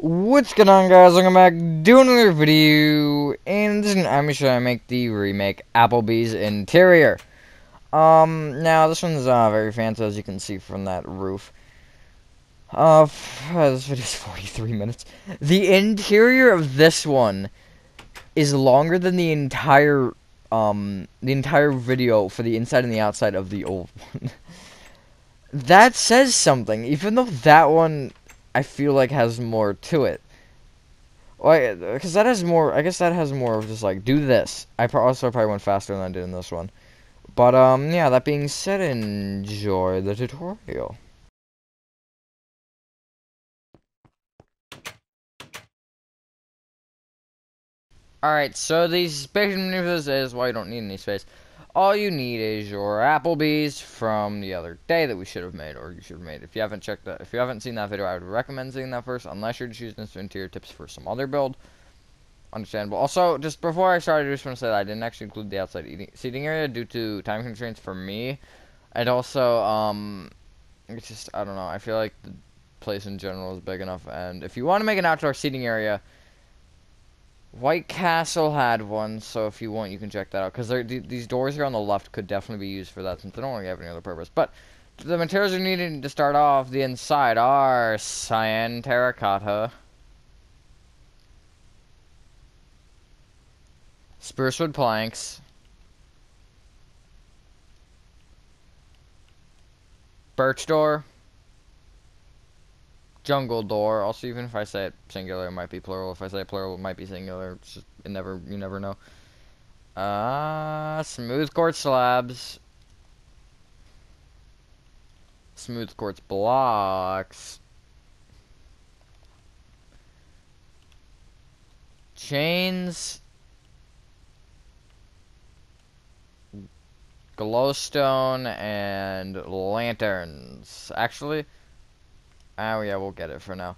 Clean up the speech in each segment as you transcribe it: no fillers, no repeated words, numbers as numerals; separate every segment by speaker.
Speaker 1: What's going on, guys? Welcome back, doing another video, and this is I'm sure I make the remake Applebee's interior. Now this one's very fancy, as you can see from that roof. This video's 43 minutes. The interior of this one is longer than the entire video for the inside and the outside of the old one. That says something, even though that one I feel like has more to it. Well, because that has more. I guess that has more of just like do this. Also probably went faster than I did in this one. But yeah. That being said, enjoy the tutorial. All right. So these space maneuvers is why you don't need any space. All you need is your Applebee's from the other day that we should have made, or you should have made. If you haven't checked that, if you haven't seen that video, I would recommend seeing that first, unless you're just using this for interior tips for some other build. Understandable. Also, just before I started, I just want to say that I didn't actually include the outside seating area due to time constraints for me. And also, it's just, I don't know, I feel like the place in general is big enough. And if you want to make an outdoor seating area, White Castle had one, so if you want, you can check that out. Because these doors here on the left could definitely be used for that, since they don't really have any other purpose. But the materials you needed to start off the inside are cyan terracotta, spruce wood planks, birch door, jungle door. Also, even if I say it singular, it might be plural. If I say it plural, it might be singular. It's just, you never know. Smooth quartz slabs, smooth quartz blocks, chains, glowstone, and lanterns. Actually, oh yeah, we'll get it for now.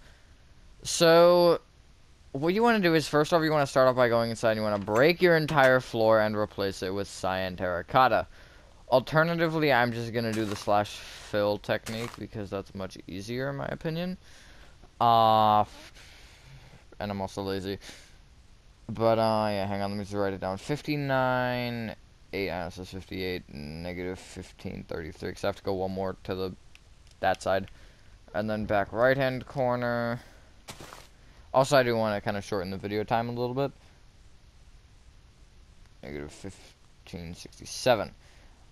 Speaker 1: So what you want to do is, first off, you want to start off by going inside and you want to break your entire floor and replace it with cyan terracotta. Alternatively, I'm just going to do the slash fill technique because that's much easier in my opinion. And I'm also lazy. But, yeah, hang on, let me just write it down. 59, 8, this is 58, negative 1533, because I have to go one more to that side. And then back right-hand corner. Also, I do want to kind of shorten the video time a little bit. Negative 1567.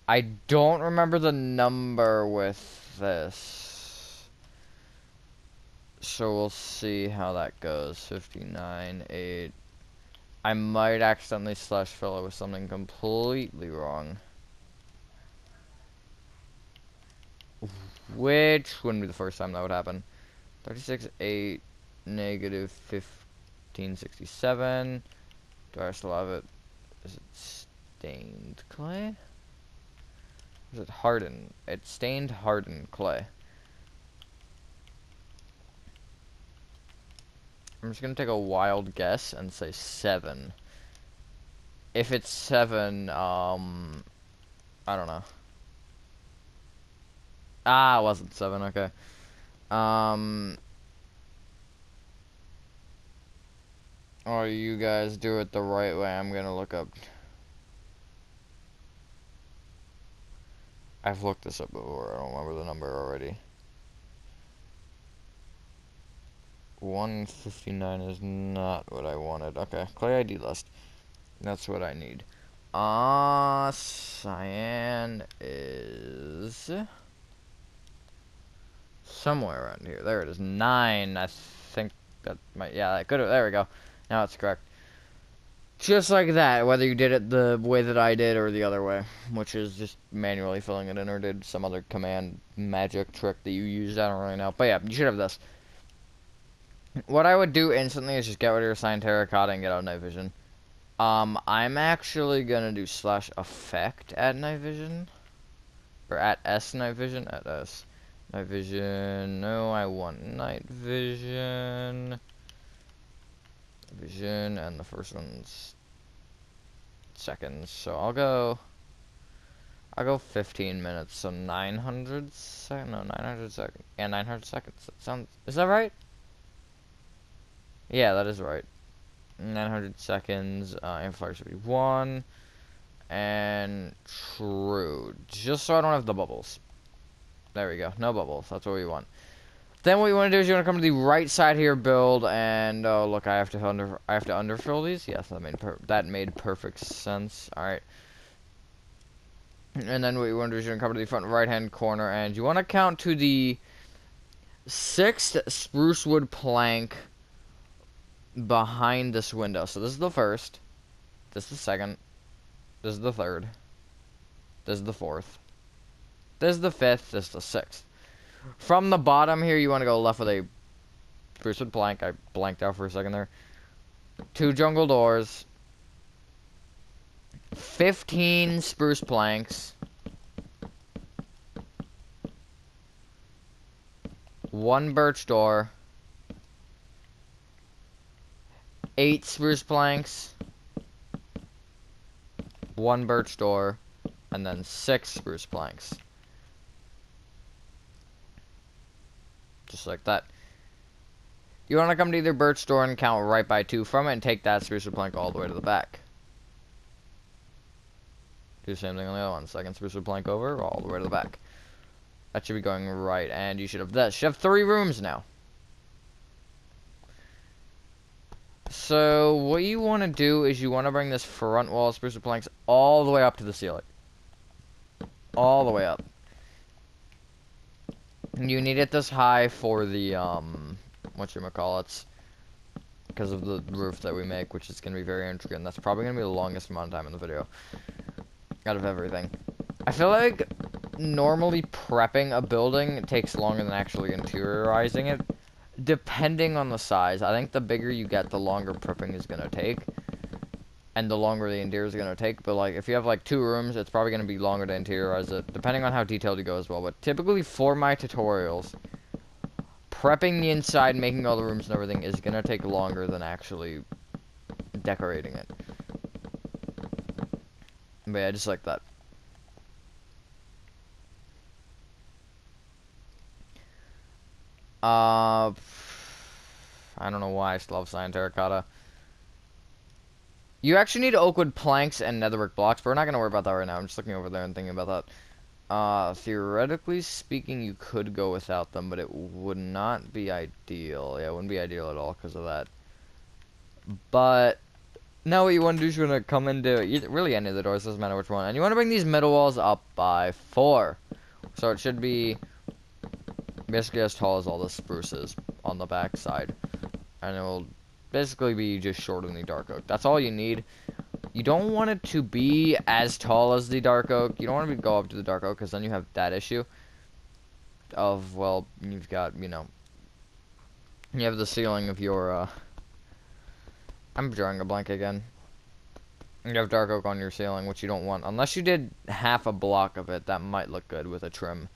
Speaker 1: I don't remember the number with this. So we'll see how that goes. 59, 8. I might accidentally slash fill it with something completely wrong. Which wouldn't be the first time that would happen. 36, 8, negative 1567. Do I still have it? Is it stained clay? Or is it hardened? It's stained hardened clay. I'm just gonna take a wild guess and say 7. If it's 7, I don't know. Ah, it wasn't 7, okay. Or you guys do it the right way. I'm gonna look up. I've looked this up before. I don't remember the number already. 159 is not what I wanted. Okay, clay ID list. That's what I need. Cyan is somewhere around here. There it is. 9. I think that might. Yeah, that could have. There we go. Now it's correct. Just like that, whether you did it the way that I did or the other way, which is just manually filling it in, or did some other command magic trick that you used. I don't really know. But yeah, you should have this. What I would do instantly is just get rid of your cyan terracotta and get out night vision. I'm actually gonna do slash effect at night vision. Or at S night vision, at S. Night vision, no, I want night vision. Vision, and the first one's seconds, so I'll go 15 minutes, so 900 seconds, no, 900 seconds, yeah, 900 seconds, that sounds, is that right? Yeah, that is right. 900 seconds. Amplifier should be 1. And true. Just so I don't have the bubbles. There we go. No bubbles. That's what we want. Then what you want to do is you want to come to the right side here, build, and oh look, I have to underfill these. Yes, that made perfect sense. All right. And then what you want to do is you want to come to the front right-hand corner, and you want to count to the 6th spruce wood plank behind this window. So this is the first. This is the second. This is the third. This is the fourth. This is the fifth. This is the sixth. From the bottom here, you want to go left with a spruce wood plank. I blanked out for a second there. 2 jungle doors. 15 spruce planks. 1 birch door. 8 spruce planks. 1 birch door. And then 6 spruce planks. Just like that. You want to come to either birch door and count right by 2 from it and take that spruce wood plank all the way to the back. Do the same thing on the other one. Second spruce wood plank over, all the way to the back. That should be going right, and you should have this. You have 3 rooms now. So, what you want to do is you want to bring this front wall of spruce wood planks all the way up to the ceiling. All the way up. You need it this high for the, whatchamacallits, because of the roof that we make, which is going to be very intricate, and that's probably going to be the longest amount of time in the video, out of everything. I feel like normally prepping a building takes longer than actually interiorizing it, depending on the size. I think the bigger you get, the longer prepping is going to take, and the longer the interior is going to take. But like, if you have like 2 rooms, it's probably going to be longer to interiorize it, depending on how detailed you go as well. But typically for my tutorials, prepping the inside, making all the rooms and everything is going to take longer than actually decorating it. But yeah, just like that. I don't know why I still have cyan terracotta. You actually need oak wood planks and netherbrick blocks, but we're not going to worry about that right now. I'm just looking over there and thinking about that. Theoretically speaking, you could go without them, but it would not be ideal. Yeah, it wouldn't be ideal at all because of that. But now what you want to do is you want to come into really any of the doors, doesn't matter which one. And you want to bring these middle walls up by 4. So it should be basically as tall as all the spruces on the back side. And it will basically be just shorter than the dark oak. That's all you need. You don't want it to be as tall as the dark oak. You don't want to go up to the dark oak because then you have that issue of, well, you've got, you know, you have the ceiling of your, I'm drawing a blank again. You have dark oak on your ceiling, which you don't want. Unless you did half a block of it, that might look good with a trim.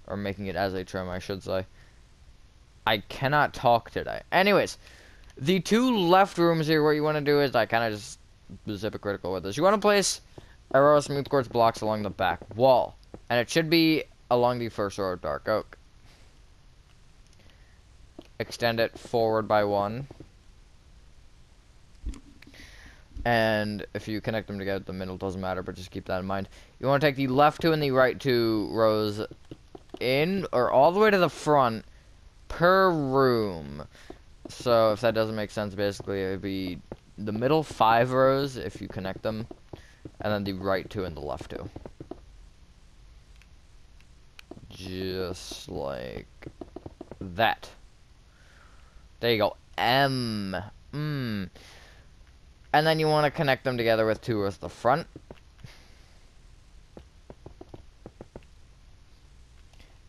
Speaker 1: Or making it as a trim, I should say. I cannot talk today. Anyways, the 2 left rooms here, what you want to do is, I kind of just was hypocritical with this. You want to place a row of smooth quartz blocks along the back wall. And it should be along the first row of dark oak. Extend it forward by 1. And if you connect them together, the middle doesn't matter, but just keep that in mind. You want to take the left 2 and the right 2 rows in, or all the way to the front per room. So if that doesn't make sense, basically it would be the middle 5 rows if you connect them, and then the right 2 and the left 2. Just like that. There you go. And then you want to connect them together with 2 at the front.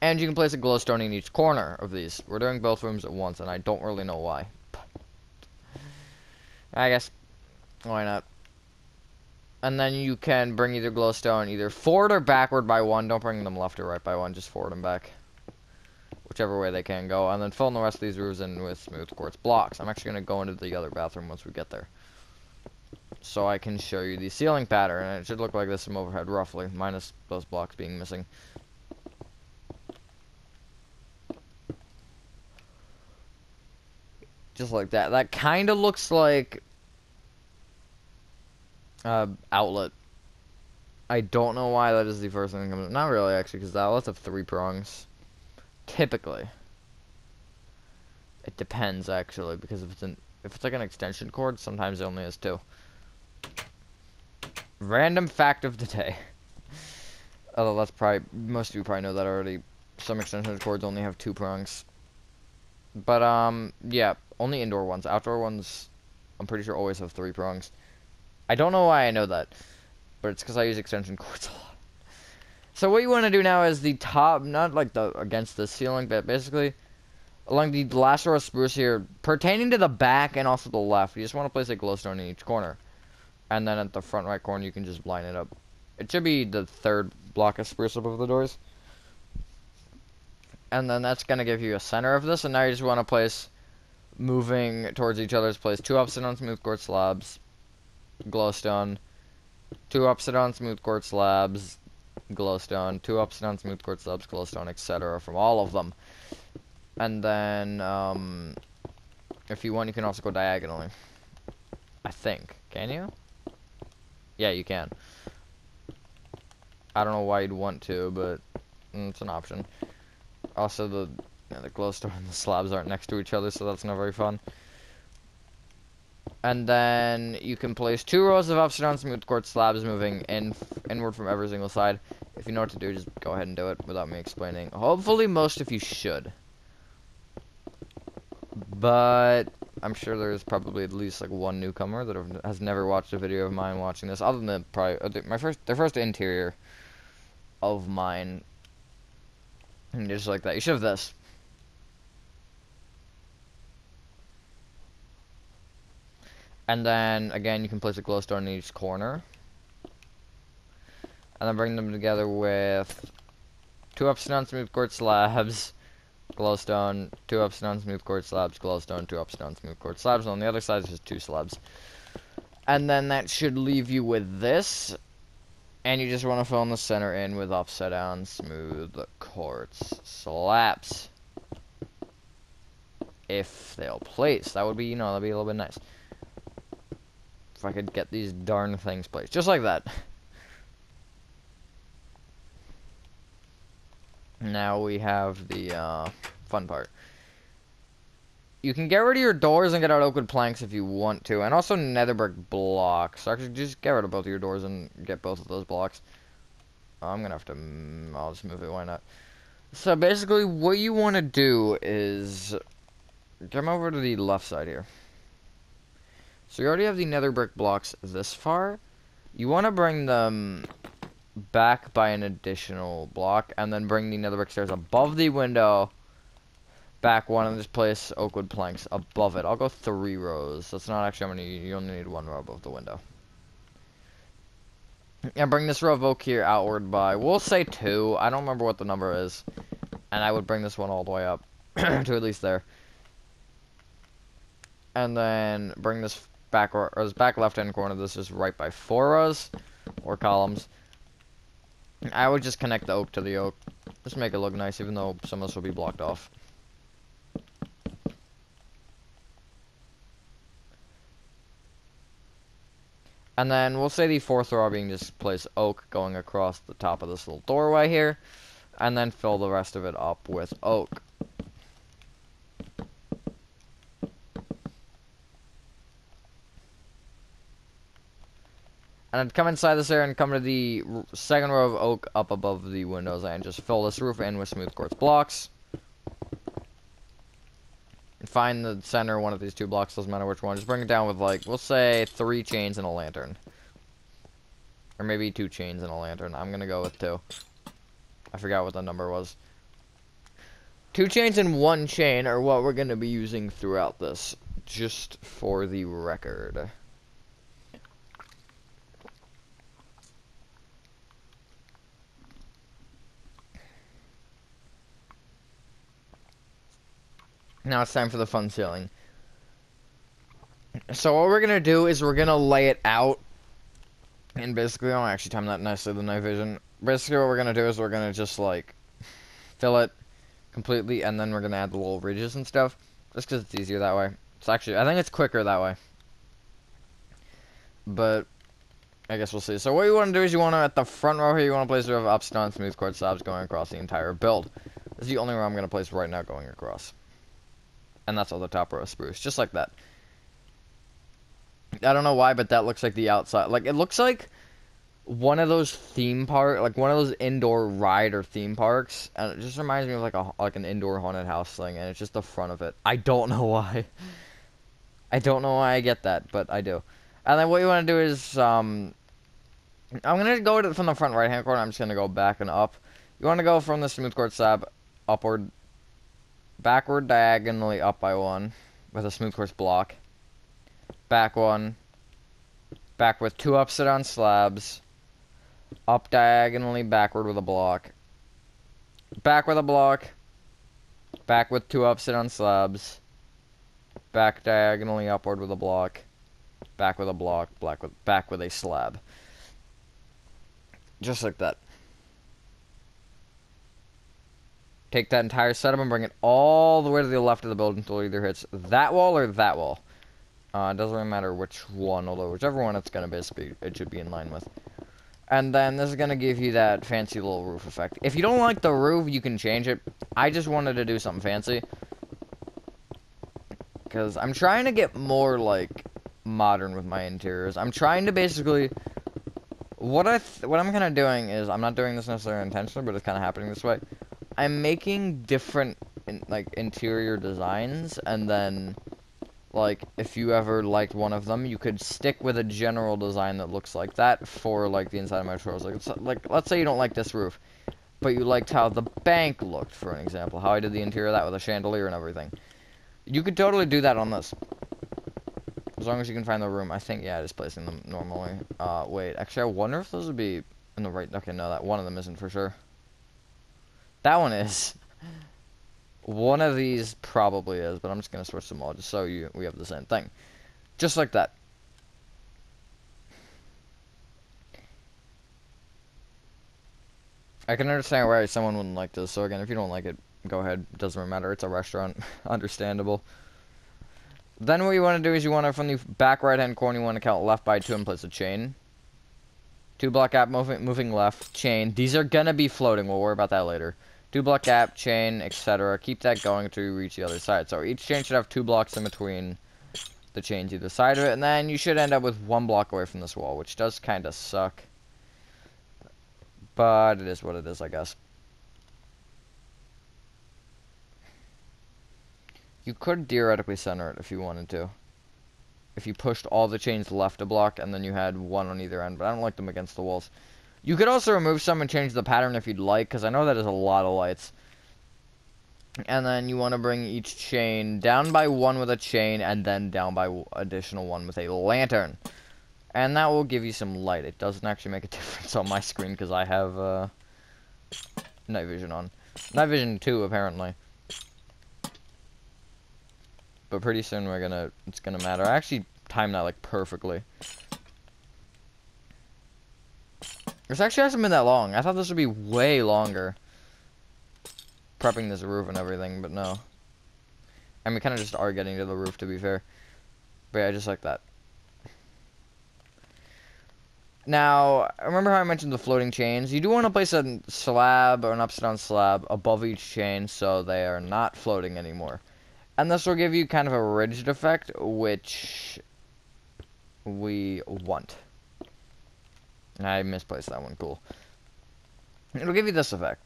Speaker 1: And you can place a glowstone in each corner of these. We're doing both rooms at once, and I don't really know why. I guess, why not? And then you can bring either glowstone either forward or backward by 1. Don't bring them left or right by 1, just forward and back. Whichever way they can go. And then fill in the rest of these rooms in with smooth quartz blocks. I'm actually going to go into the other bathroom once we get there, so I can show you the ceiling pattern. And it should look like this from overhead, roughly, minus those blocks being missing. Just like that. That kind of looks like outlet. I don't know why that is the first thing that comes up. Not really, actually, because the outlets have 3 prongs. Typically. It depends, actually, because if it's like an extension cord, sometimes it only has 2. Random fact of the day. Although that's probably, most of you probably know that already. Some extension cords only have 2 prongs. But, yeah, only indoor ones. Outdoor ones, I'm pretty sure always have 3 prongs. I don't know why I know that, but it's because I use extension cords a lot. So what you want to do now is the top, not like the against the ceiling, but basically along the last row of spruce here, pertaining to the back and also the left. You just want to place a glowstone in each corner. And then at the front right corner, you can just line it up. It should be the 3rd block of spruce above the doors. And then that's going to give you a center of this. And now you just want to place, moving towards each other's place, 2 upside down smooth quartz slabs, glowstone, 2 upside down smooth quartz slabs, glowstone, 2 upside down smooth quartz slabs, glowstone, etc. from all of them. And then, if you want, you can also go diagonally. I think. Can you? Yeah, you can. I don't know why you'd want to, but it's an option. Also, the glowstone and the slabs aren't next to each other, so that's not very fun. And then you can place 2 rows of upside down smooth quartz slabs moving inward from every single side. If you know what to do, just go ahead and do it without me explaining. Hopefully, most of you should. But I'm sure there's probably at least like 1 newcomer that has never watched a video of mine watching this, other than probably their first interior of mine. And just like that, you should have this. And then again, you can place a glowstone in each corner, and then bring them together with 2 upside down smooth quartz slabs, glowstone, 2 upside down smooth quartz slabs, glowstone, 2 upside down smooth quartz slabs, and on the other side is just 2 slabs. And then that should leave you with this, and you just want to fill in the center in with upside down smooth quartz slabs. If they'll place, that would be, that'd be a little bit nice. If I could get these darn things placed, just like that. Now we have the fun part. You can get rid of your doors and get out oak wood planks if you want to, and also nether brick blocks. So actually, just get rid of both of your doors and get both of those blocks. I'm gonna have to. I'll just move it. Why not? So basically, what you want to do is come over to the left side here. So you already have the nether brick blocks this far. You want to bring them back by an additional block, and then bring the nether brick stairs above the window, back 1, and just place oak wood planks above it. I'll go 3 rows. That's not actually how many. You only need 1 row above the window. And bring this row of oak here outward by, we'll say 2. I don't remember what the number is. And I would bring this one all the way up to at least there. And then bring this back, or this back left-hand corner. This is right by 4 rows or columns. I would just connect the oak to the oak. Just make it look nice, even though some of this will be blocked off. And then we'll say the 4th row being just place oak going across the top of this little doorway here. And then fill the rest of it up with oak. And I'd come inside this area and come to the 2nd row of oak up above the windows and just fill this roof in with smooth quartz blocks. And find the center one of these 2 blocks, doesn't matter which one. Just bring it down with, like, we'll say 3 chains and a lantern. Or maybe 2 chains and a lantern. I'm gonna go with 2. I forgot what the number was. 2 chains and 1 chain are what we're gonna be using throughout this. Just for the record. Now it's time for the fun ceiling. So what we're gonna do is we're gonna lay it out, and basically, I'll actually time that nicely with the night vision. Basically, what we're gonna do is we're gonna just like fill it completely, and then we're gonna add the little ridges and stuff, just because it's easier that way. It's actually, I think it's quicker that way. But I guess we'll see. So what you want to do is you want to, at the front row here, you want to place a row of upstone smooth quartz slabs going across the entire build. This is the only row I'm going to place right now going across. And that's all the top row of spruce, just like that. I don't know why, but that looks like the outside. Like, it looks like one of those theme park, like one of those indoor ride or theme parks, and it just reminds me of like an indoor haunted house thing, and it's just the front of it. I don't know why. I don't know why I get that, but I do. And then what you want to do is, I'm gonna go from the front right hand corner. I'm just gonna go back and up. You want to go from the smooth quartz slab upward, backward diagonally up by one with a smooth quartz block. Back one, back with two upside down slabs. Up diagonally backward with a block. Back with a block. Back with two upside down slabs. Back diagonally upward with a block. Back with a block. Back with a slab. Just like that. Take that entire setup and bring it all the way to the left of the building until it either hits that wall or that wall. It doesn't really matter which one, although whichever one it's going to basically, it should be in line with. And then this is going to give you that fancy little roof effect. If you don't like the roof, you can change it. I just wanted to do something fancy. Because I'm trying to get more, like, modern with my interiors. I'm trying to basically... What I'm kind of doing is, I'm not doing this necessarily intentionally, but it's kind of happening this way. I'm making different, interior designs, and then... Like, if you ever liked one of them, you could stick with a general design that looks like that for, like, the inside of my trails. Like, let's say you don't like this roof, but you liked how the bank looked, for an example. How I did the interior of that with a chandelier and everything. You could totally do that on this. As long as you can find the room. I think, yeah, just placing them normally. Wait, actually, I wonder if those would be in the right... Okay, no, that one of them isn't for sure. That one is. One of these probably is, but I'm just going to switch them all just so we have the same thing. Just like that. I can understand why someone wouldn't like this, so again, if you don't like it, go ahead. It doesn't really matter. It's a restaurant. Understandable. Then what you want to do is you want to, from the back right-hand corner, you want to count left by 2 and place a chain. 2 block gap, moving left, chain. These are going to be floating. We'll worry about that later. 2 block gap, chain, etc. Keep that going until you reach the other side. So each chain should have 2 blocks in between the chains either side of it, and then you should end up with 1 block away from this wall, which does kind of suck. But it is what it is, I guess. You could theoretically center it if you wanted to. If you pushed all the chains left a block, and then you had 1 on either end, but I don't like them against the walls. You could also remove some and change the pattern if you'd like, because I know that is a lot of lights. And then you want to bring each chain down by 1 with a chain, and then down by additional 1 with a lantern. And that will give you some light. It doesn't actually make a difference on my screen, because I have night vision on. Night vision 2, apparently. But pretty soon it's gonna matter. I actually timed that, like, perfectly. This actually hasn't been that long. I thought this would be way longer. Prepping this roof and everything, but no. And we kind of just are getting to the roof, to be fair. But yeah, just like that. Now, remember how I mentioned the floating chains? You do want to place a slab or an upside down slab above each chain so they are not floating anymore. And this will give you kind of a ridged effect, which we want. I misplaced that one, cool. It'll give you this effect.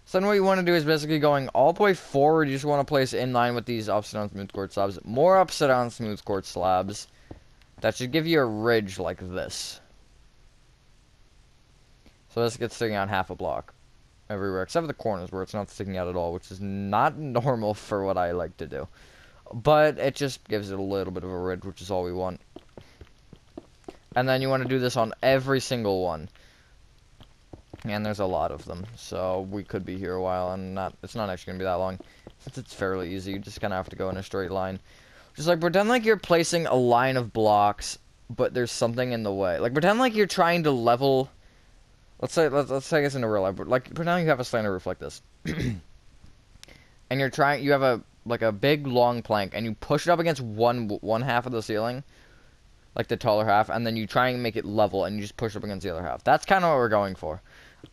Speaker 1: So then what you want to do is basically going all the way forward, you just want to place in line with these upside down smooth quartz slabs. More upside down smooth quartz slabs. That should give you a ridge like this. So this gets sticking out half a block everywhere, except for the corners where it's not sticking out at all, which is not normal for what I like to do. But it just gives it a little bit of a ridge, which is all we want. And then you want to do this on every single one. And there's a lot of them, so we could be here a while, and it's not actually going to be that long. Since it's fairly easy, you just kind of have to go in a straight line. Just like, pretend like you're placing a line of blocks, but there's something in the way. Like, pretend like you're trying to level... Let's take this into real life. Like, pretend you have a slanted roof like this. And you have a like a big long plank, and you push it up against one half of the ceiling, like the taller half, and then you try and make it level, and you just push up against the other half. That's kind of what we're going for.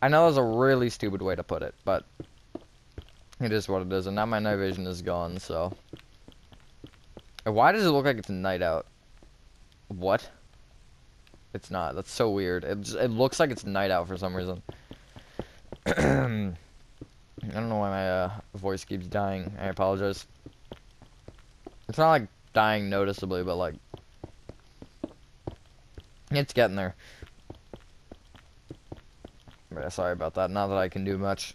Speaker 1: I know that's a really stupid way to put it, but it is what it is, and now my night vision is gone, so. And why does it look like it's night out? What? It's not. That's so weird. It looks like it's night out for some reason. I don't know why my voice keeps dying. I apologize. It's not like dying noticeably, but like it's getting there. But yeah, sorry about that. Not that I can do much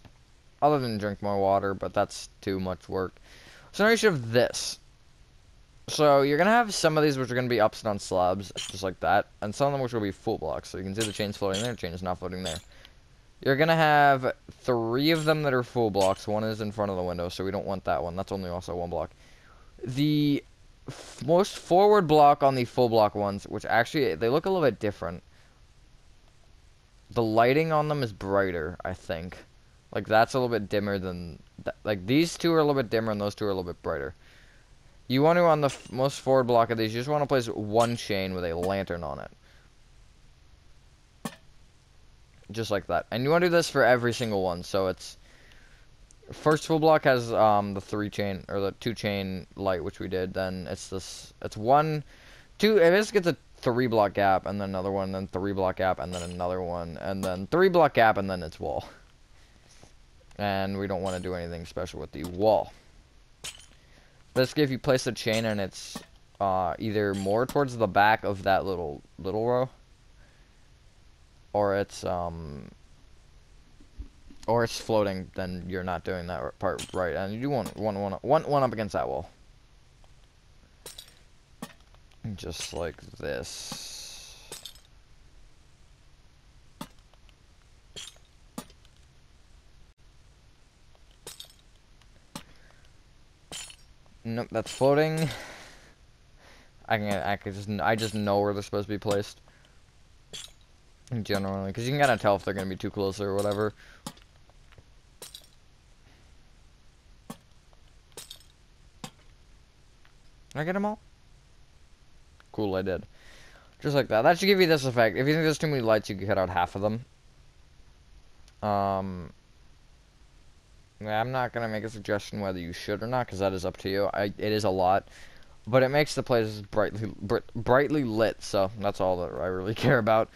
Speaker 1: other than drink more water, but that's too much work. So now you should have this. So you're gonna have some of these which are gonna be ups and on slabs, just like that, and some of them which will be full blocks. So you can see the chain's floating there, the chain is not floating there. You're gonna have 3 of them that are full blocks. 1 is in front of the window, so we don't want that one. That's only also 1 block. The most forward block on the full block ones, which actually they look a little bit different. The lighting on them is brighter, I think. Like that's a little bit dimmer than like these 2 are a little bit dimmer and those 2 are a little bit brighter. You want to, on the most forward block of these, you just want to place 1 chain with a lantern on it. Just like that. And you want to do this for every single one. So it's... First full block has the 3 chain, or the 2 chain light, which we did. Then it's this... It's 1... 2... It just gets a 3 block gap, and then another one, then 3 block gap, and then another one, and then 3 block gap, and then it's wall. And we don't want to do anything special with the wall. Basically, if you place a chain and it's either more towards the back of that little row, or it's floating, then you're not doing that part right, and you do want one up against that wall, just like this. Nope, that's floating. I just know where they're supposed to be placed. Generally, because you can kind of tell if they're going to be too close or whatever. Did I get them all? Cool, I did. Just like that. That should give you this effect. If you think there's too many lights, you can cut out half of them. Yeah, I'm not going to make a suggestion whether you should or not, because that is up to you. It is a lot. But it makes the place brightly lit, so that's all that I really care about.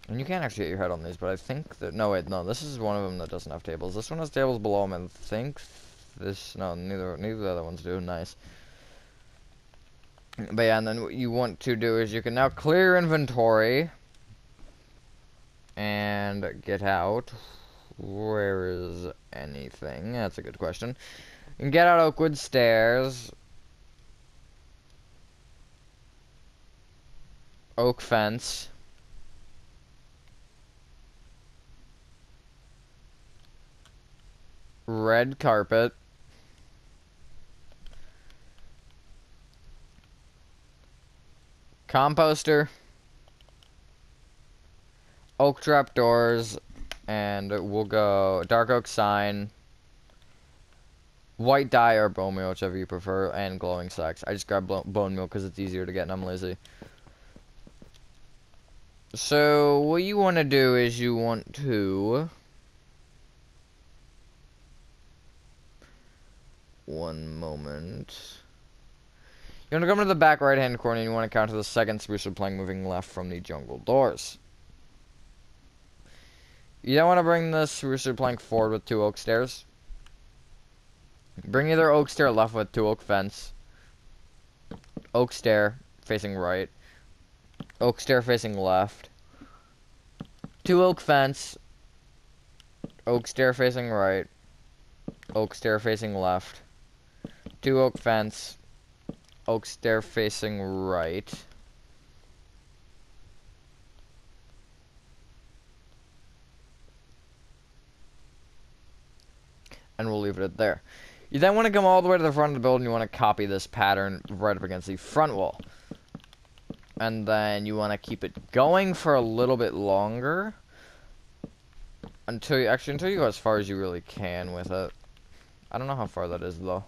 Speaker 1: And you can't actually get your head on these, but I think that... No, wait, no, this is one of them that doesn't have tables. This one has tables below them, and I think this... No, neither of the other ones do. Nice. But yeah, and then what you want to do is you can now clear your inventory. And get out. Where is anything? That's a good question. You can get out Oakwood Stairs. Oak Fence. Red Carpet. Composter. Oak Trapdoors. And we'll go Dark Oak Sign. White Dye or Bone Meal, whichever you prefer. And Glowing Sacks. I just grabbed Bone Meal because it's easier to get and I'm lazy. So, what you want to do is you want to... One moment. You want to come to the back right-hand corner and you want to count to the second spruce wood plank moving left from the jungle doors. You don't want to bring the spruce wood plank forward with 2 oak stairs. Bring either oak stair left with 2 oak fence. Oak stair facing right. Oak stair facing left. 2 oak fence. Oak stair facing right. Oak stair facing left. 2 oak fence. Oak stair facing right. And we'll leave it at there. You then want to come all the way to the front of the building. You want to copy this pattern right up against the front wall. And then you want to keep it going for a little bit longer. Until you go as far as you really can with it. I don't know how far that is, though.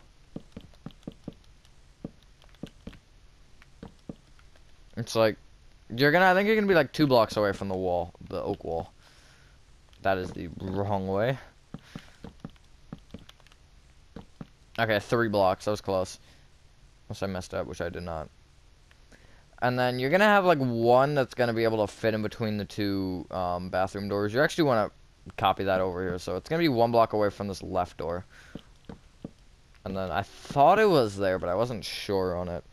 Speaker 1: It's like, I think you're gonna be like 2 blocks away from the wall, the oak wall. That is the wrong way. Okay, 3 blocks, that was close. Unless I messed up, which I did not. And then you're gonna have like one that's gonna be able to fit in between the 2 bathroom doors. You actually wanna copy that over here, so it's gonna be 1 block away from this left door. And then I thought it was there, but I wasn't sure on it.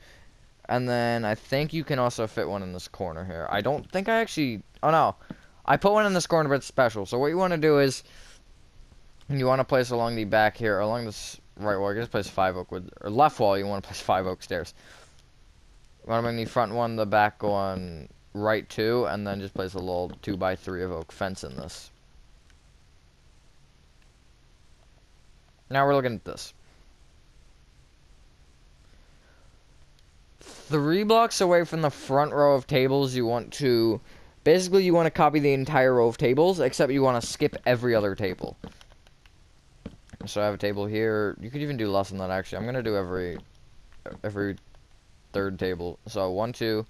Speaker 1: And then I think you can also fit one in this corner here. I don't think I actually... Oh, no. I put one in this corner, but it's special. So what you want to do is... You want to place along the back here, along this right wall. You just place 5 oak wood... Or left wall, you want to place 5 oak stairs. You want to bring the front one, the back one right 2, and then just place a little 2x3 of oak fence in this. Now we're looking at this. 3 blocks away from the front row of tables, you want to... Basically, you want to copy the entire row of tables, except you want to skip every other table. So I have a table here. You could even do less than that, actually. I'm going to do every 3rd table. So 1, 2,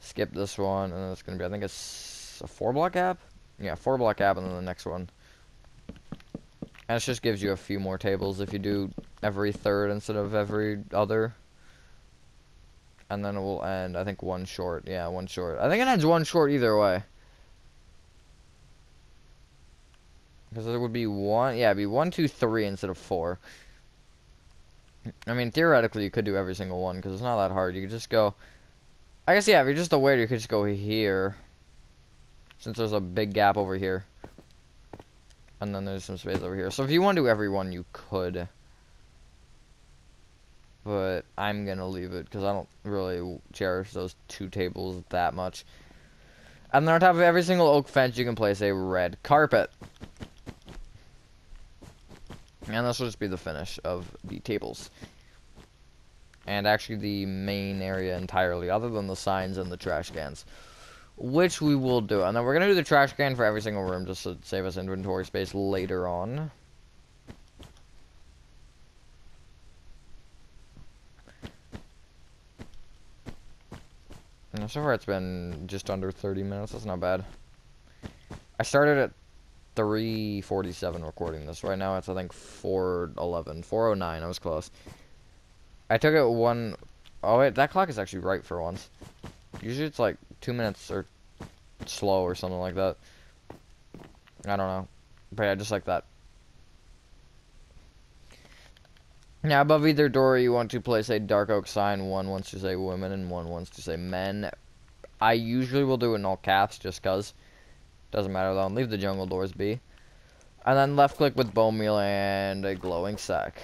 Speaker 1: skip this one, and then it's going to be, I think it's a 4-block gap? Yeah, 4-block gap, and then the next one. And it just gives you a few more tables if you do every 3rd instead of every other. And then it will end, I think, 1 short. Yeah, 1 short. I think it ends 1 short either way. Because it would be 1... Yeah, it'd be 1, 2, 3 instead of 4. I mean, theoretically, you could do every single one, because it's not that hard. You could just go... I guess, yeah, if you're just a waiter, you could just go here. Since there's a big gap over here. And then there's some space over here. So if you want to do every one, you could. But I'm going to leave it because I don't really cherish those 2 tables that much. And then on top of every single oak fence, you can place a red carpet. And this will just be the finish of the tables. And actually the main area entirely, other than the signs and the trash cans. Which we will do. And then we're going to do the trash can for every single room just to save us inventory space later on. And so far it's been just under 30 minutes. That's not bad. I started at 3:47 recording this. Right now it's, I think, 4:11. 4:09. I was close. I took it 1... Oh, wait. That clock is actually right for once. Usually it's like 2 minutes or slow or something like that. I don't know. But yeah, just like that. Now, above either door, you want to place a dark oak sign. One wants to say women and one wants to say men. I usually will do it in all caps just because. Doesn't matter though. Leave the jungle doors be. And then left click with bone meal and a glowing sack.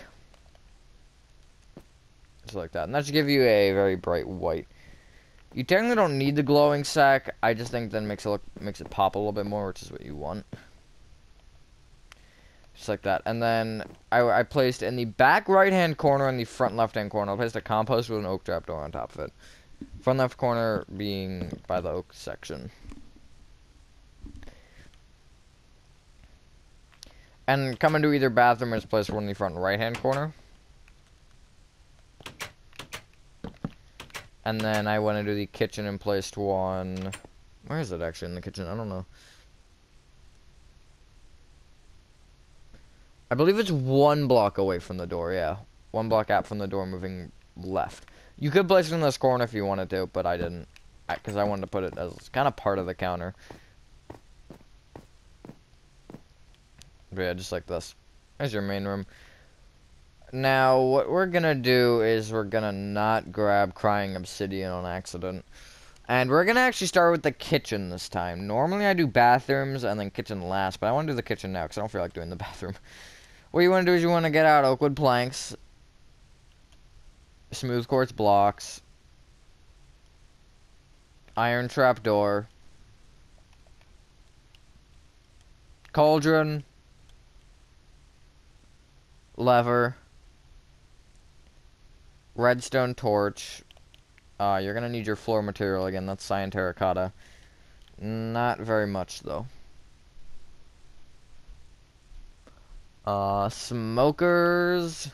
Speaker 1: Just like that. And that should give you a very bright white. You technically don't need the glowing sack. I just think that makes it pop a little bit more, which is what you want. Just like that. And then I placed in the back right-hand corner and the front left-hand corner, I placed a compost with an oak trapdoor on top of it. Front left corner being by the oak section. And come into either bathroom and place one in the front right-hand corner. And then I went into the kitchen and placed one... Where is it actually in the kitchen? I don't know. I believe it's 1 block away from the door, yeah. 1 block out from the door moving left. You could place it in this corner if you wanted to, but I didn't. Because I wanted to put it as kind of part of the counter. But yeah, just like this. There's your main room. Now, what we're gonna do is we're gonna not grab crying obsidian on accident. And we're gonna actually start with the kitchen this time. Normally I do bathrooms and then kitchen last, but I want to do the kitchen now because I don't feel like doing the bathroom. What you want to do is you want to get out oak wood planks, smooth quartz blocks, iron trapdoor, cauldron, lever, redstone torch. You're gonna need your floor material again. That's cyan terracotta. Not very much though. Smokers.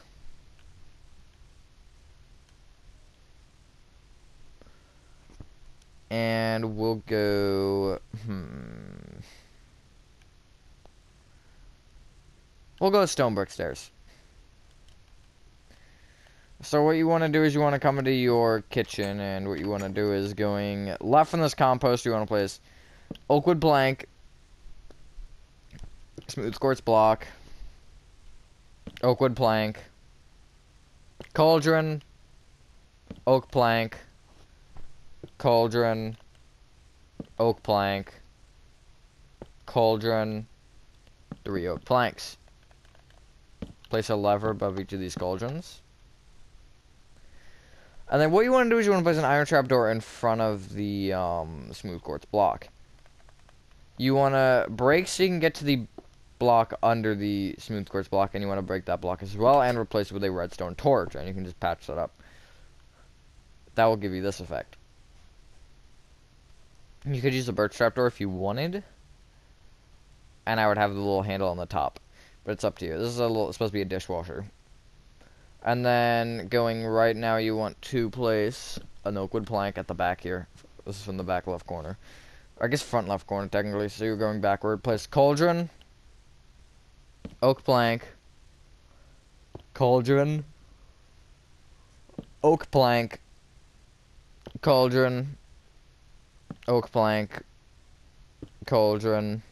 Speaker 1: And we'll go... We'll go stone brick stairs. So what you want to do is you want to come into your kitchen, and what you want to do is going left from this compost, you want to place oakwood plank, smooth quartz block, oakwood plank, cauldron, oak plank, cauldron, oak plank, cauldron, 3 oak planks. Place a lever above each of these cauldrons. And then what you want to do is you want to place an iron trapdoor in front of the smooth quartz block. You want to break so you can get to the block under the smooth quartz block, and you want to break that block as well and replace it with a redstone torch, and you can just patch that up. That will give you this effect. You could use a birch trapdoor if you wanted, and I would have the little handle on the top, but it's up to you. This is it's supposed to be a dishwasher. And then going right now, you want to place an oakwood plank at the back here. This is from the back left corner. I guess front left corner, technically, so you're going backward. Place cauldron, oak plank, cauldron, oak plank, cauldron, oak plank, cauldron,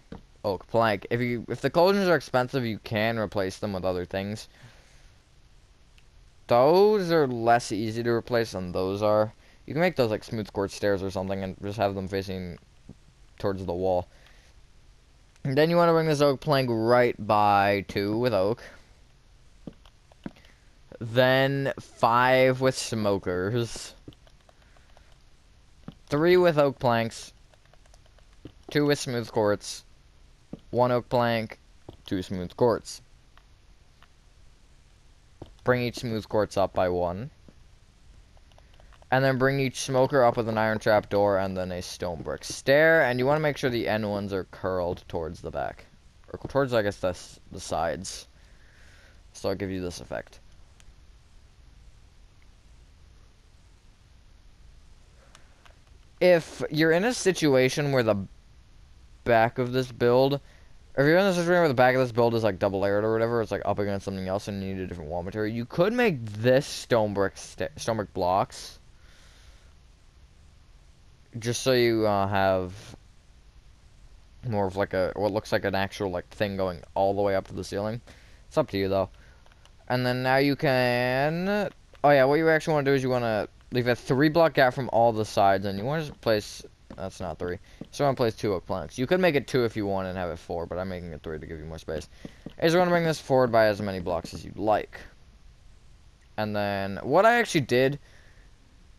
Speaker 1: oak plank. If the cauldrons are expensive, you can replace them with other things. Those are less easy to replace than those are. You can make those like smooth quartz stairs or something and just have them facing towards the wall. And then you want to bring this oak plank right by 2 with oak. Then 5 with smokers. 3 with oak planks. 2 with smooth quartz. 1 oak plank. 2 smooth quartz. Bring each smooth quartz up by 1. And then bring each smoker up with an iron trap door and then a stone brick stair. And you want to make sure the end ones are curled towards the back. Or towards, I guess, the sides. So I'll give you this effect. If you're in a situation where the back of this build... If you're in a situation where the back of this build is like double layered or whatever, it's like up against something else and you need a different wall material, you could make this stone brick blocks. Just so you have more of like what looks like an actual like thing going all the way up to the ceiling. It's up to you though. And then now you can... Oh yeah, what you actually want to do is you want to leave a 3-block gap from all the sides, and you want to just place... That's not 3. So I want to place 2 oak planks. You could make it 2 if you want and have it 4, but I'm making it 3 to give you more space. Is we're going to bring this forward by as many blocks as you'd like. And then what I actually did...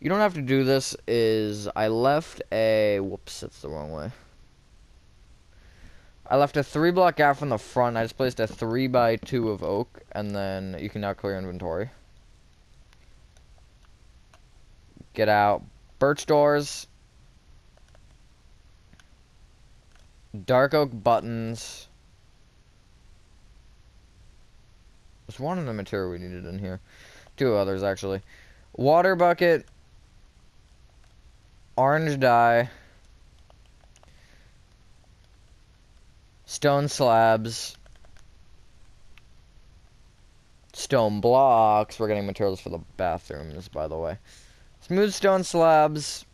Speaker 1: You don't have to do this, is I left a... Whoops, that's the wrong way. I left a 3-block gap from the front. I just placed a 3x2 of oak, and then you can now clear inventory. Get out birch doors. Dark oak buttons. There's one of the material we needed in here. 2 others, actually. Water bucket. Orange dye. Stone slabs. Stone blocks. We're getting materials for the bathrooms, by the way. Smooth stone slabs.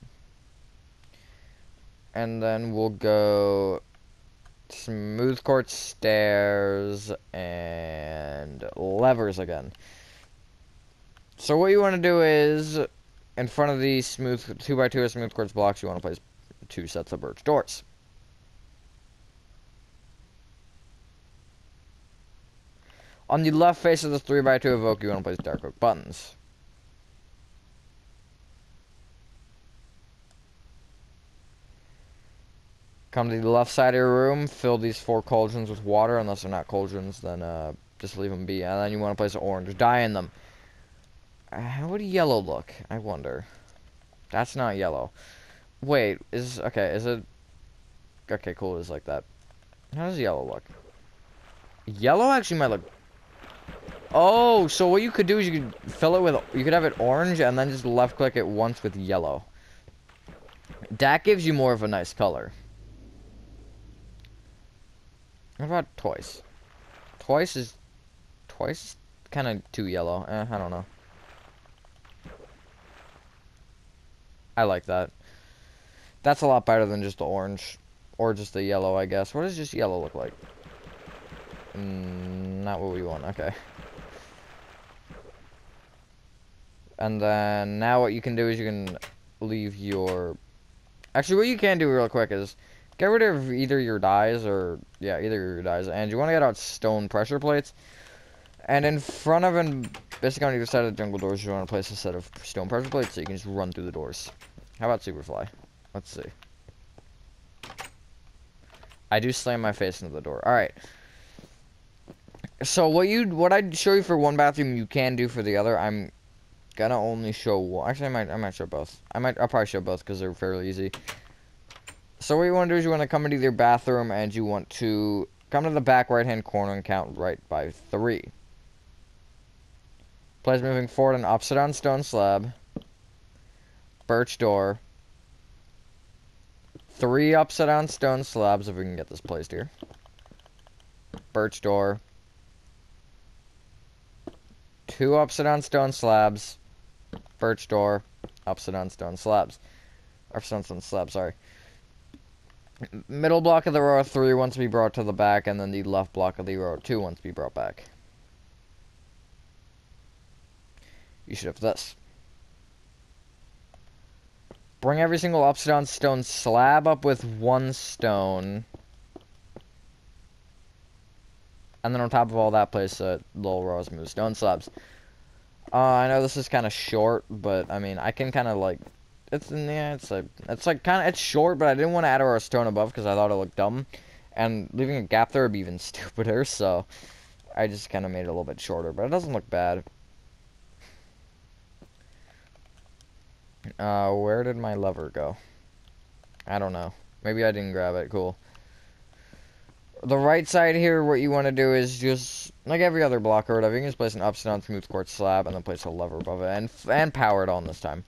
Speaker 1: And then we'll go smooth quartz stairs and levers again. So what you want to do is, in front of these 2x2 smooth quartz blocks, you want to place 2 sets of birch doors. On the left face of this 3x2 of oak, you want to place dark oak buttons. Come to the left side of your room, fill these 4 cauldrons with water. Unless they're not cauldrons, then just leave them be. And then you want to place orange dye in them. How would yellow look? I wonder. That's not yellow. Wait, is it... Okay, cool, it's like that. How does yellow look? Yellow actually might look... Oh, so what you could do is you could fill it with... You could have it orange and then just left-click it once with yellow. That gives you more of a nice color. What about twice? Twice kind of too yellow. I don't know. I like that. That's a lot better than just the orange. Or just the yellow, I guess. What does just yellow look like? Not what we want. Okay. And then now what you can do is you can leave your... Actually, what you can do real quick is get rid of either your dyes or... Yeah, either your dyes. And you want to get out stone pressure plates. And in front of and basically on either side of the jungle doors, you want to place a set of stone pressure plates so you can just run through the doors. How about Superfly? Let's see. I do slam my face into the door. Alright. So what I'd show you for one bathroom you can do for the other, I'm gonna only show one. Actually, I might show both. I'll probably show both because they're fairly easy. So what you want to do is you want to come into your bathroom and you want to come to the back right-hand corner and count right by 3. Place moving forward an upside-down stone slab, birch door, 3 upside-down stone slabs, if we can get this placed here, birch door, 2 upside-down stone slabs, birch door, upside-down stone slabs. Upside-down stone slabs, sorry. Middle block of the row 3 wants to be brought to the back, and then the left block of the row 2 wants to be brought back. You should have this. Bring every single upside-down stone slab up with 1 stone. And then on top of all that, place a little row of smooth stone slabs. I know this is kind of short, but I mean, I can kind of like... It's short, but I didn't want to add a row of stone above because I thought it looked dumb. And leaving a gap there would be even stupider, so I just kind of made it a little bit shorter, but it doesn't look bad. Where did my lever go? I don't know. Maybe I didn't grab it. Cool. The right side here, what you want to do is just, like every other block or whatever, you can just place an upside-down smooth quartz slab and then place a lever above it and power it on this time.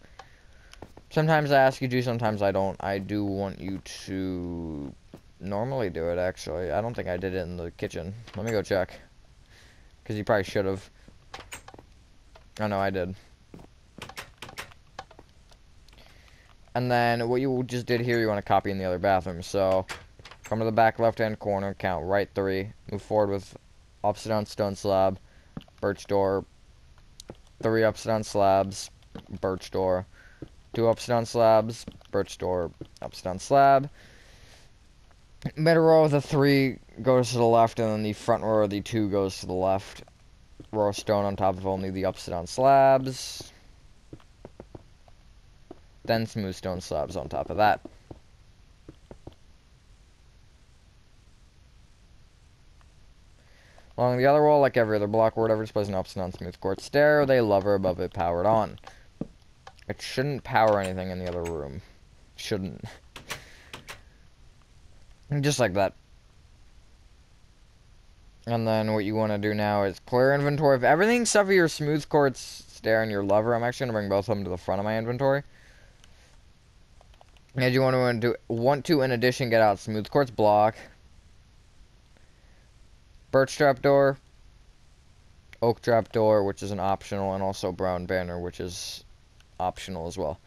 Speaker 1: Sometimes I ask you to, sometimes I don't. I do want you to normally do it, actually. I don't think I did it in the kitchen. Let me go check. Because you probably should have. Oh, no, I did. And then what you just did here, you want to copy in the other bathroom. So, come to the back left-hand corner, count right 3. Move forward with upside-down stone slab, birch door, 3 upside-down slabs, birch door, 2 upside-down slabs, birch door, upside-down slab. Middle row of the 3 goes to the left, and then the front row of the 2 goes to the left. Row of stone on top of only the upside-down slabs. Then smooth stone slabs on top of that. Along the other wall, like every other block or whatever, just place an upside-down smooth quartz stair with a lever above it powered on. It shouldn't power anything in the other room. Shouldn't. Just like that. And then what you want to do now is clear inventory of everything except for your smooth quartz stair and your lever. I'm actually going to bring both of them to the front of my inventory. And you want to, in addition, get out smooth quartz block, birch trapdoor, oak trapdoor, which is an optional, and also brown banner, which is optional as well.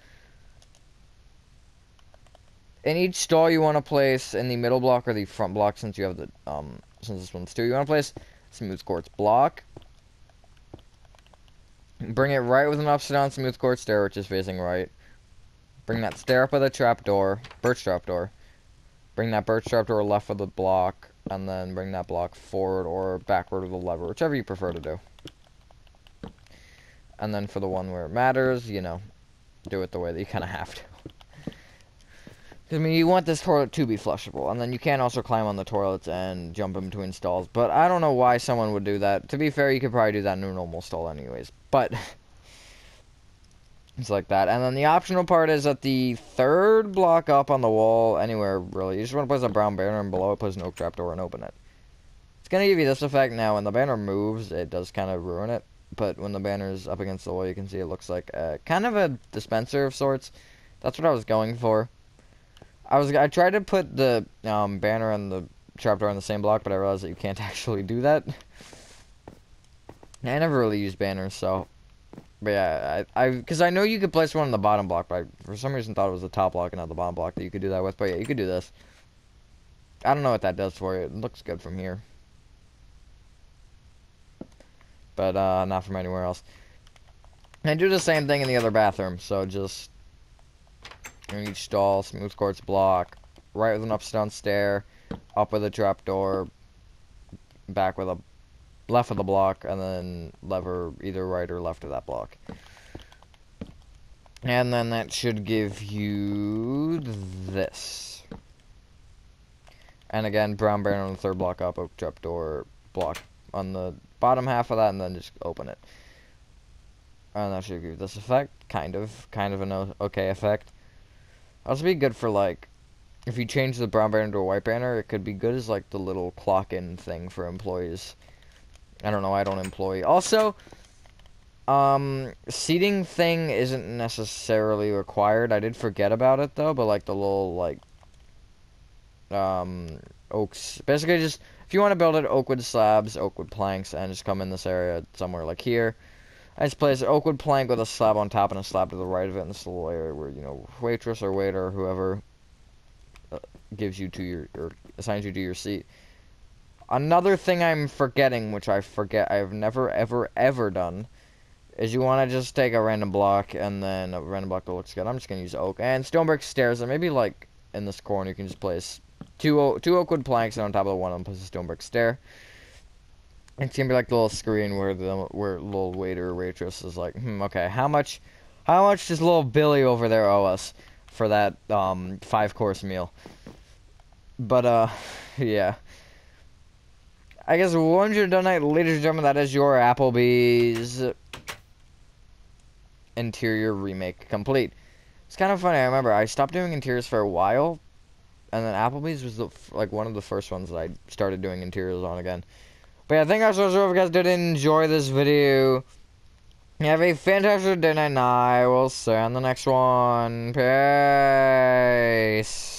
Speaker 1: In each stall, you want to place in the middle block or the front block, since you have the since this one's 2. You want to place smooth quartz block. Bring it right with an upside down smooth quartz stair, which is facing right. Bring that stair up with a trapdoor, birch trapdoor. Bring that birch trapdoor left of the block, and then bring that block forward or backward with a lever, whichever you prefer to do. And then for the one where it matters, you know, do it the way that you kind of have to. I mean, you want this toilet to be flushable, and then you can also climb on the toilets and jump in between stalls, but I don't know why someone would do that. To be fair, you could probably do that in a normal stall anyways, but it's like that. And then the optional part is at the 3rd block up on the wall, anywhere really. You just want to place a brown banner, and below it place an oak trapdoor and open it. It's going to give you this effect now. When the banner moves, it does kind of ruin it, but when the banner is up against the wall, you can see it looks like kind of a dispenser of sorts. That's what I was going for. I tried to put the banner and the trapdoor on the same block, but I realized that you can't actually do that. I never really used banners, so. But yeah, because I know you could place one on the bottom block, but I, for some reason, thought it was the top block and not the bottom block that you could do that with. But yeah, you could do this. I don't know what that does for you. It looks good from here, but not from anywhere else. And do the same thing in the other bathroom. So just in each stall, smooth quartz block, right with an upstone stair, up with a trapdoor, back with a left of the block, and then lever either right or left of that block. And then that should give you this. And again, brown banner on the third block up, oak trapdoor block on the bottom half of that, and then just open it. And that should give you this effect. Kind of an okay effect. Also be good for, like, if you change the brown banner to a white banner, it could be good as, like, the little clock-in thing for employees. I don't know, I don't employ. Also, seating thing isn't necessarily required. I did forget about it, though, but, like, the little, like, oaks. Basically, just, if you want to build it, oakwood slabs, oakwood planks, and just come in this area somewhere like here. I just place an oakwood plank with a slab on top and a slab to the right of it in this little area where, you know, waitress or waiter or whoever gives you to your, or assigns you to your seat. Another thing I'm forgetting, which I've never, ever done, is you want to just take a random block and then a random block that looks good. I'm just going to use oak and stone brick stairs, and maybe, like, in this corner you can just place two oakwood planks, and on top of the one of them place a stone brick stair. It's gonna be like the little screen where little waiter or waitress is like, okay, how much does little Billy over there owe us for that 5-course meal? But yeah. I guess once you're done, ladies and gentlemen, that is your Applebee's interior remake complete. It's kind of funny. I remember I stopped doing interiors for a while, and then Applebee's was like one of the first ones that I started doing interiors on again. But yeah, I think that's what if you guys did enjoy this video. Have a fantastic day, and I will see you on the next one. Peace.